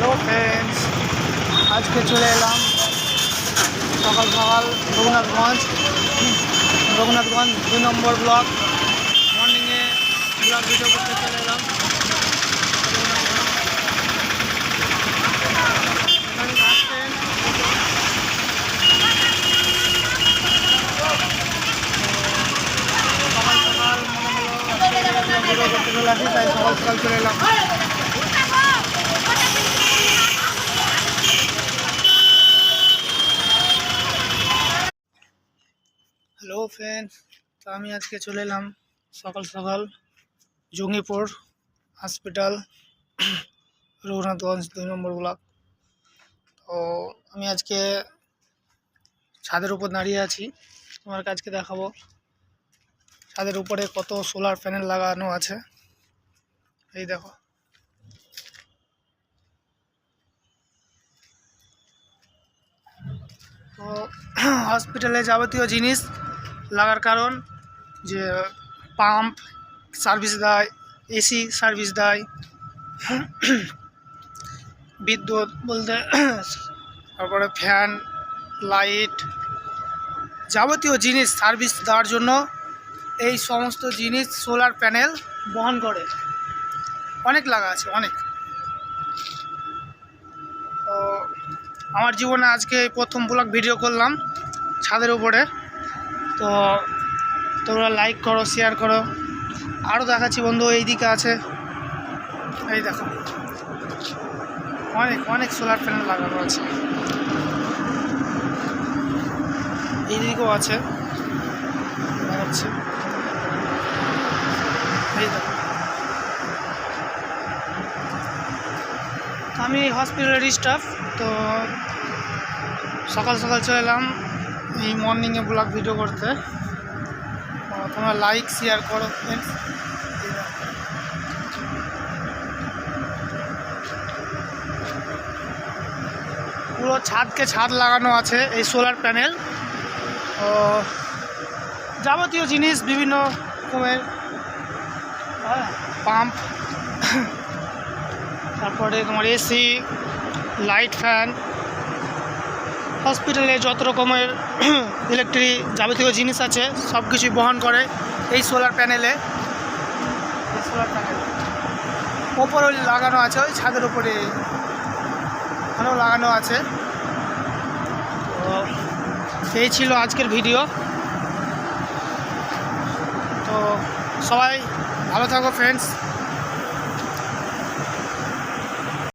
Hello friends, আজকে চলে এলাম সকাল সকাল রঘুনাথগঞ্জ 2 নম্বর ব্লক। মর্নিংয়ে ব্লগ ভিডিও করতে চলে এলাম। সকাল সকাল মনে হলো ভিডিও করতে চলে আসি, তাই সকাল সকাল চলে এলাম। হ্যালো ফ্রেন্ডস, তো আমি আজকে চলে এলাম সকাল সকাল জঙ্গিপুর হসপিটাল, রঘুনাথগঞ্জ 2 নম্বর ব্লক। তো আমি আজকে ছাদের উপর দাঁড়িয়ে আছি, তোমার কাছকে দেখাবো ছাদের উপরে কত সোলার প্যানেল লাগানো আছে। এই দেখো, তো হসপিটালে যাবতীয় জিনিস লাগার কারণ যে পাম্প সার্ভিস দেয়, এসি সার্ভিস দেয়, বিদ্যুৎ বলতে তারপরে ফ্যান, লাইট, যাবতীয় জিনিস সার্ভিস দেওয়ার জন্য এই সমস্ত জিনিস সোলার প্যানেল বহন করে। অনেক লাগা আছে, অনেক। তো আমার জীবনে আজকে প্রথম ব্লগ ভিডিও করলাম ছাদের উপরে। তো তোমরা লাইক করো, শেয়ার করো। আরও দেখাচ্ছি বন্ধু, এই দিকে আছে, এই দেখো অনেক অনেক সোলার প্যানেল লাগানো আছে। এই দিকেও আছে, দেখাচ্ছি, এই দেখো। আমি হসপিটালের স্টাফ, তো সকাল সকাল চলে এলাম এই মর্নিংয়ে ব্লগ ভিডিও করতে। তোমরা লাইক শেয়ার করো ফ্রেন্ডস। পুরো ছাদকে ছাদ লাগানো আছে এই সোলার প্যানেল। যাবতীয় জিনিস বিভিন্ন রকমের পাম্প, তারপরে তোমার এসি, লাইট, ফ্যান, হসপিটালে যত রকমের ইলেকট্রিক যাবতীয় জিনিস আছে সব কিছুই বহন করে এই সোলার প্যানেলে। ওপরে লাগানো আছে, ওই ছাদের উপরে ওখানেও লাগানো আছে। তো এই ছিল আজকের ভিডিও। তো সবাই ভালো থাকো ফ্রেন্ডস।